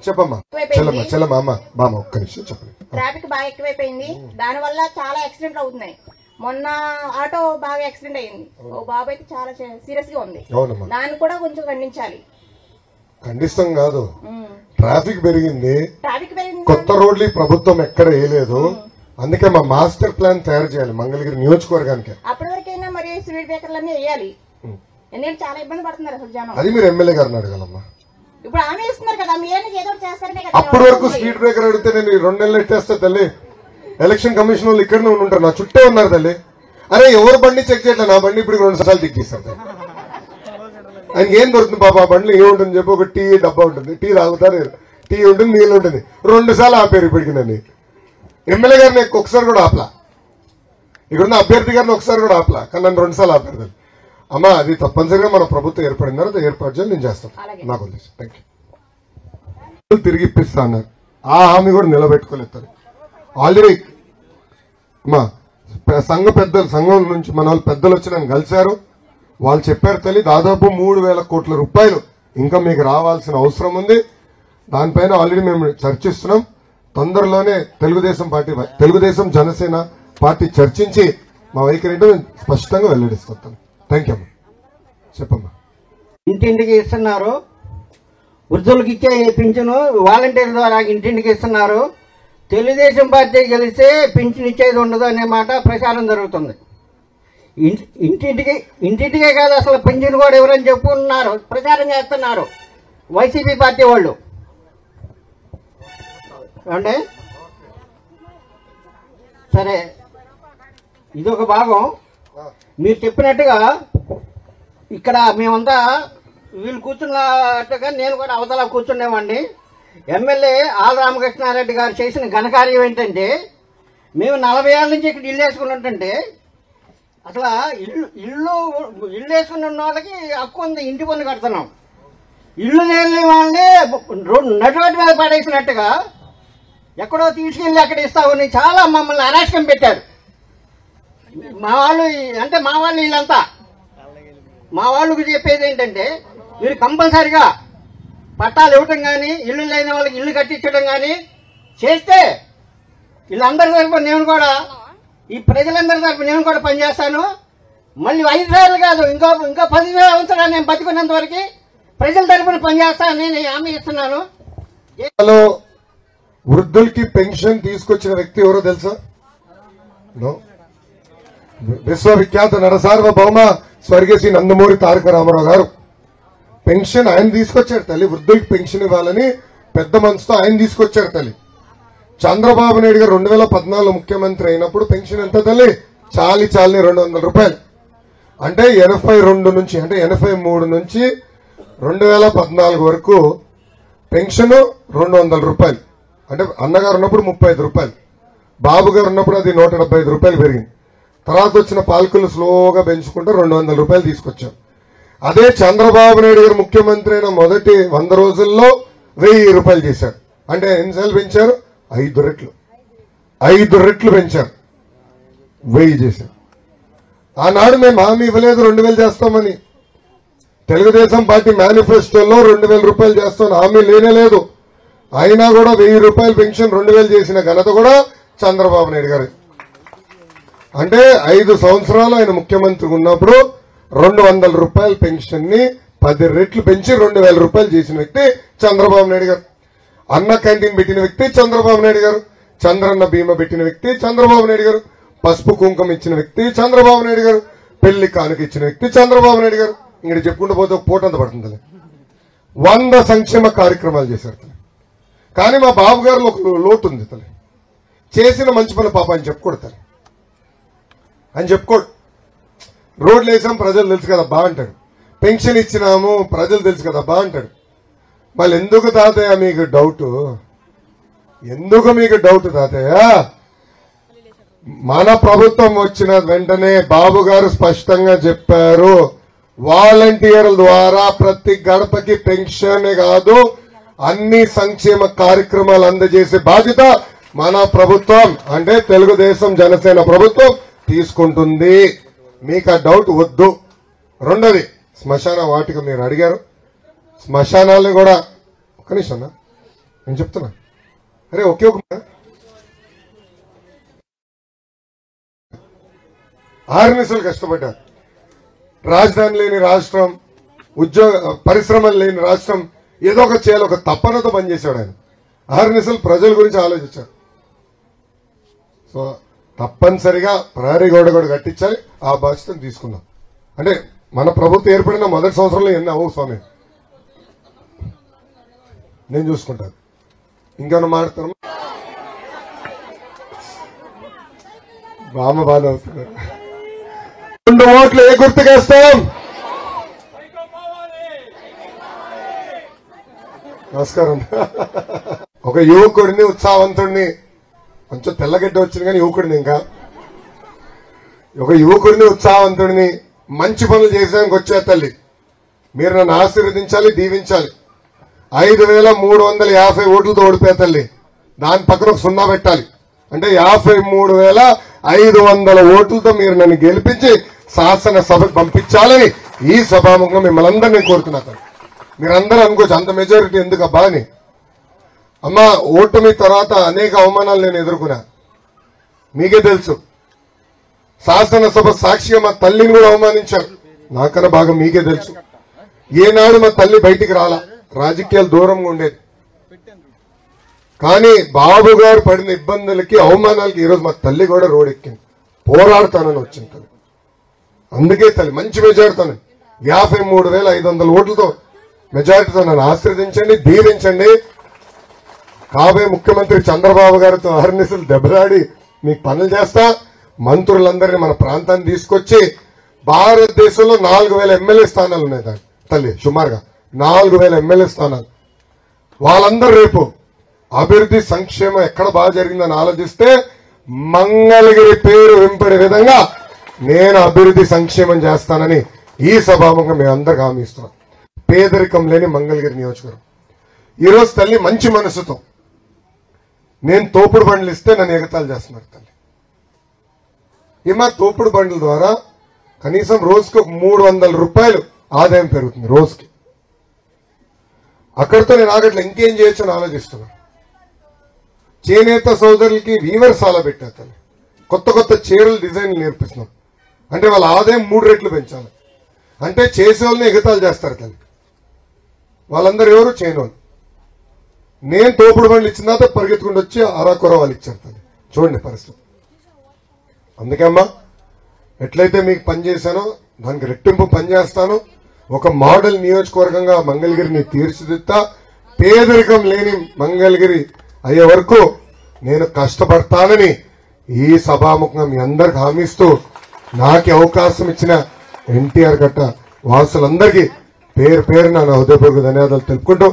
చెప్పమ్మా చెల్లమ్మా అమ్మ బామ్మ ఒక్క నిమిషం చెప్పండి. ట్రాఫిక్ బాగా ఎక్కువైపోయింది, దాని వల్ల చాలా యాక్సిడెంట్లు అవుతున్నాయి. మొన్న ఆటో బాగా యాక్సిడెంట్ అయింది, ఓ బాబు అయితే చాలా సీరియస్ గా ఉంది. దాన్ని కూడా కొంచెం ఖండించాలి. ఖండిస్తాం కాదు, ట్రాఫిక్ పెరిగింది, కొత్త రోడ్లు ప్రభుత్వం ఎక్కడ వేయలేదు, అందుకే మా మాస్టర్ ప్లాన్ తయారు చేయాలి మంగళగిరి నియోజకవర్గానికి. అప్పటి వరకైనా మరి స్పీడ్ బ్రేకర్లన్నీ వేయాలి, ఎందుకంటే చాలా ఇబ్బంది పడుతున్నారు అసలు జనం. అది మీరు ఎమ్మెల్యే గారిని అడగాలమ్మా. ఇప్పుడు ఆమె ఇస్తున్నారు కదా, మీరు ఏదో చేస్తారనే కదా. అప్పటి వరకు స్పీడ్ బ్రేకర్ అడిగితే నేను 2 నెలలు ఎట్టేస్తా తల్లి. ఎలక్షన్ కమిషన్ వాళ్ళు ఇక్కడనే ఉంటారు, నా చుట్టే ఉన్నారు తల్లి. అరే ఎవరు బండి చెక్ చేయట్లేదు, నా బండి ఇప్పుడు 2 సార్లు చెక్ చేస్తారు. ఆయనకి ఏం దొరుకుతుంది పాప, ఆ బండిలో ఏముంటుంది చెప్పి, ఒక టీ డబ్బా ఉంటుంది, టీ తాగుతారు, టీ ఉంటుంది, నీళ్ళు ఉంటుంది. 2 సార్లు ఆపారు ఇప్పటికి నన్ను. ఎమ్మెల్యే గారిని ఒకసారి కూడా ఆపలా, ఇక్కడున్న అభ్యర్థి గారిని ఒకసారి కూడా ఆపలా, కానీ నన్ను 2 సార్లు ఆపారు. అమ్మా అది తప్పనిసరిగా మన ప్రభుత్వం ఏర్పడిన తర్వాత ఏర్పాటు చేయాలి, నేను చేస్తాను, నాకు ఉద్దేశం. Thank you. తిరిగి ఇప్పిస్తా అన్నారు, ఆ హామీ కూడా నిలబెట్టుకోలేదు. ఆల్రెడీ అమ్మా సంఘం నుంచి మన వాళ్ళు పెద్దలు వచ్చి నన్ను కలిశారు, వాళ్ళు చెప్పారు తల్లి దాదాపు 3,000 కోట్ల రూపాయలు ఇంకా మీకు రావాల్సిన అవసరం ఉంది. దానిపైన ఆల్రెడీ మేము చర్చిస్తున్నాం. తొందరలోనే తెలుగుదేశం జనసేన పార్టీ చర్చించి మా వైఖరి స్పష్టంగా వెల్లడిస్తాం. థ్యాంక్ యూ అమ్మా. చెప్పమ్మా. ఇంటింటికి ఇస్తున్నారు, వృద్ధులకు ఇచ్చే పింఛను వాలంటీర్ ద్వారా ఇంటింటికి ఇస్తున్నారు. తెలుగుదేశం పార్టీ గెలిస్తే పింఛన్ ఇచ్చేది ఉండదు అనే మాట ప్రచారం జరుగుతుంది. ఇంటింటికే కాదు, అసలు పింఛన్ కూడా ఎవరని చెప్పుకున్నారు, ప్రచారం చేస్తున్నారు వైసీపీ పార్టీ వాళ్ళు. అంటే సరే, ఇదొక భాగం. మీరు చెప్పినట్టుగా ఇక్కడ మేమంతా వీళ్ళు కూర్చున్నట్టుగా నేను కూడా అవతల కూర్చునేవాడిని. ఎమ్మెల్యే ఆల రామకృష్ణారెడ్డి గారు చేసిన ఘనకార్యం ఏంటంటే, మేము 40 ఏళ్ళ నుంచి ఇక్కడ ఇల్లు వేసుకుని ఉంటుంటే, అసలు ఇల్లు వేసుకుని ఉన్న వాళ్ళకి హక్కు ఉంది, ఇంటి పన్ను కడుతున్నాం. ఇల్లు లేని వాళ్ళని నటువటి మీద పడేసినట్టుగా ఎక్కడో తీసుకెళ్లి అక్కడ ఇస్తామని చాలా మమ్మల్ని అరాచకం పెట్టారు. మా వాళ్ళు అంటే మా వాళ్ళు వీళ్ళంతా మా వాళ్ళకు చెప్పేది ఏంటంటే, మీరు కంపల్సరిగా పట్టాలు ఇవ్వటం కానీ, ఇల్లు లేని వాళ్ళకి ఇల్లు కట్టించడం కానీ చేస్తే వీళ్ళందరి తరఫున నేను కూడా, ఈ ప్రజలందరి తరఫున నేను కూడా పనిచేస్తాను. మళ్ళీ 5 సార్లు కాదు, ఇంకా 10 సంవత్సరాలు నేను బతికున్నంత వరకు ప్రజల తరఫున పనిచేస్తానని నేను హామీ ఇస్తున్నాను. వృద్ధులకి పెన్షన్ తీసుకొచ్చిన వ్యక్తి ఎవరో తెలుసా? విశ్వవిఖ్యాత నరసార్వభౌమ స్వర్గీయ శ్రీ నందమూరి తారక రామారావు గారు. పెన్షన్ ఆయన తీసుకొచ్చారు తల్లి, వృద్ధులకి పెన్షన్ ఇవ్వాలని పెద్ద మనసుతో ఆయన తీసుకొచ్చారు తల్లి. చంద్రబాబు నాయుడు గారు 2014 ముఖ్యమంత్రి అయినప్పుడు పెన్షన్ ఎంత తల్లి? చాలి 200 రూపాయలు. అంటే 82 నుంచి, అంటే 83 నుంచి 2014 వరకు పెన్షన్ 200 రూపాయలు. అంటే అన్నగారు ఉన్నప్పుడు 35 రూపాయలు, బాబు గారు ఉన్నప్పుడు అది 175 రూపాయలు పెరిగింది. తర్వాత వచ్చిన పాలకులు స్లోగా పెంచుకుంటూ 200 రూపాయలు తీసుకొచ్చారు. అదే చంద్రబాబు నాయుడు గారు ముఖ్యమంత్రి అయిన మొదటి 100 రోజుల్లో 1000 రూపాయలు చేశారు. అంటే ఎన్నిసార్లు పెంచారు? 5 రెట్లు. 5 రెట్లు పెంచారు, 1000 చేశారు. ఆనాడు మేము హామీ ఇవ్వలేదు 2000 చేస్తామని. తెలుగుదేశం పార్టీ మేనిఫెస్టోలో 2000 రూపాయలు చేస్తామని హామీ లేనేలేదు. అయినా కూడా 1000 రూపాయలు పెన్షన్ 2000 చేసిన ఘనత కూడా చంద్రబాబు నాయుడు గారు. అంటే 5 సంవత్సరాలు ఆయన ముఖ్యమంత్రి ఉన్నప్పుడు 200 రూపాయల పెన్షన్ ని 10 రెట్లు పెంచి 2000 రూపాయలు చేసిన వ్యక్తి చంద్రబాబు నాయుడు గారు. అన్న క్యాంటీన్ పెట్టిన వ్యక్తి చంద్రబాబు నాయుడు గారు. చంద్రన్న బీమా పెట్టిన వ్యక్తి చంద్రబాబు నాయుడు గారు. పసుపు కుంకుమ ఇచ్చిన వ్యక్తి చంద్రబాబు నాయుడు గారు. పెళ్లి కానుక ఇచ్చిన వ్యక్తి చంద్రబాబు నాయుడు గారు. ఇక్కడ చెప్పుకుంటూ పోతే ఒక పూటంత పడుతుంది. 100 సంక్షేమ కార్యక్రమాలు చేశారు. కానీ మా బాబు గారిలో ఒక లోటు ఉంది తల్లి. చేసిన మంచి పని పాప అని చెప్పుకోడు తల్లి, అని చెప్పుకోడు. రోడ్లు వేసాం ప్రజలు తెలుసు కదా బా అంటాడు, పెన్షన్ ఇచ్చినాము ప్రజలు తెలుసు కదా బా అంటాడు. మళ్ళీ ఎందుకు తాతయ్య మీకు డౌట్? ఎందుకు మీకు డౌట్ తాతయ్య? మన ప్రభుత్వం వచ్చిన వెంటనే బాబు గారు స్పష్టంగా చెప్పారు, వాలంటీర్ల ద్వారా ప్రతి గడపకి పెన్షన్ కాదు అన్ని సంక్షేమ కార్యక్రమాలు అందజేసే బాధ్యత మన ప్రభుత్వం, అంటే తెలుగుదేశం జనసేన ప్రభుత్వం తీసుకుంటుంది. మీకు ఆ డౌట్ వద్దు. రెండోది, శ్మశాన వాటిక మీరు అడిగారు. శ్మశానాలను కూడా ఒక్క నిమిషం నేను చెప్తున్నా. అరే ఒకే ఒక 6 నిమిషాలు కష్టపడ్డారు. రాజధాని లేని రాష్ట్రం, పరిశ్రమలు లేని రాష్ట్రం, ఏదో ఒక చేయాలి, ఒక తప్పనతో పనిచేశాడు ఆయన. 6 నిమిషాలు ప్రజల గురించి ఆలోచించారు. సో తప్పనిసరిగా ప్రహరీ గోడ కూడా కట్టించాలి. ఆ బాధ్యతను తీసుకుందాం. అంటే మన ప్రభుత్వం ఏర్పడిన మొదటి సంవత్సరంలో ఎన్ని అవ్వవు స్వామి, నేను చూసుకుంటాను. ఇంకేమన్నా మాట్లాడతాను. బామ్మ బాధ అవుతున్నారు. 2 ఓట్లు ఏ గుర్తుకేస్తాం? నమస్కారం. ఒక యువకుడిని, ఉత్సాహవంతుడిని, కొంచెం తెల్లగడ్డ వచ్చింది కానీ యువకుడిని, ఇంకా ఒక యువకుడిని, ఉత్సాహవంతుడిని, మంచి పనులు చేసేదానికి వచ్చే తల్లి, మీరు నన్ను ఆశీర్వదించాలి, దీవించాలి. 5,350 ఓట్లతో ఓడిపోయే తల్లి, దాని పక్కన ఒక 0 పెట్టాలి. అంటే 53,500 ఓట్లతో మీరు నన్ను గెలిపించి శాసనసభకు పంపించాలని ఈ సభాముఖంగా మిమ్మల్ని అందరినీ కోరుతున్నా. మీరందరూ అనుకోవచ్చు అంత మెజారిటీ ఎందుకు అబ్బా అని. అమ్మా, ఓటమి తర్వాత అనేక అవమానాలు నేను ఎదుర్కొన్నా, మీకే తెలుసు. శాసనసభ సాక్షిగా మా తల్లిని కూడా అవమానించారు, నాకన్నా బాగా మీకే తెలుసు. ఏనాడు మా తల్లి బయటికి రాలా, రాజకీయాలు దూరంగా ఉండేది. కానీ బాబు గారు పడిన ఇబ్బందులకి, అవమానాలకి ఈరోజు మా తల్లి కూడా రోడెక్కింది. పోరాడుతానని వచ్చింది తల్లి. అందుకే తల్లి మంచి మెజారిటీతో 53,500 ఓట్లతో మెజారిటీతో నన్ను ఆశీర్వదించండి, దీవించండి. కాబోయే ముఖ్యమంత్రి చంద్రబాబు గారితో అహర్నిశలు దెబ్బలాడి మీకు పనులు చేస్తా. మంత్రులందరినీ మన ప్రాంతాన్ని తీసుకొచ్చి భారతదేశంలో 4,000 ఎమ్మెల్యే స్థానాలు ఉన్నాయి తల్లి, సుమారుగా 4,000 ఎమ్మెల్యే స్థానాలు. వాళ్ళందరూ రేపు అభివృద్ధి, సంక్షేమం ఎక్కడ బాగా జరిగిందని ఆలోచిస్తే మంగళగిరి పేరు వింపడే విధంగా నేను అభివృద్ధి, సంక్షేమం చేస్తానని ఈ సభాముఖంగా మేము అందరికి హామీ ఇస్తున్నాం. పేదరికం లేని మంగళగిరి నియోజకవర్గం. ఈరోజు తల్లి మంచి మనసుతో నేను తోపుడు బండ్లు ఇస్తే నన్ను ఎగతాళి చేస్తున్నారు తల్లి. ఏమా తోపుడు బండ్ల ద్వారా కనీసం రోజుకి ఒక 300 రూపాయలు ఆదాయం పెరుగుతుంది రోజుకి. అక్కడితో నేను ఆగట్లే, ఇంకేం చేయొచ్చు అని ఆలోచిస్తున్నా. చేనేత సోదరులకి వీవర్స్ అలా పెట్టారు తల్లి. కొత్త కొత్త చీరలు డిజైన్లు నేర్పిస్తున్నాం. అంటే వాళ్ళ ఆదాయం 3 రెట్లు పెంచాలి. అంటే చేసే వాళ్ళని ఎగతాళి చేస్తారు తల్లి. వాళ్ళందరూ ఎవరు చేయనోళ్ళు. నేను తోపుడు బండ్లు ఇచ్చిన తర్వాత పరిగెత్తుకుంటూ వచ్చి అరాకొర వాళ్ళు ఇచ్చారు తల్లి. చూడండి పరిస్థితి. అందుకే అమ్మా, ఎట్లయితే మీకు పనిచేశానో దానికి రెట్టింపు పనిచేస్తాను. ఒక మోడల్ నియోజకవర్గంగా మంగళగిరిని తీర్చిదిద్దా. పేదరికం లేని మంగళగిరి అయ్యే వరకు నేను కష్టపడతానని ఈ సభాముఖంగా మీ అందరికి హామీ ఇస్తూ, నాకు అవకాశం ఇచ్చిన ఎన్టీఆర్ గట్ట వాసులందరికీ పేరు పేరున నా హృదయపూర్వక ధన్యవాదాలు తెలుపుకుంటూ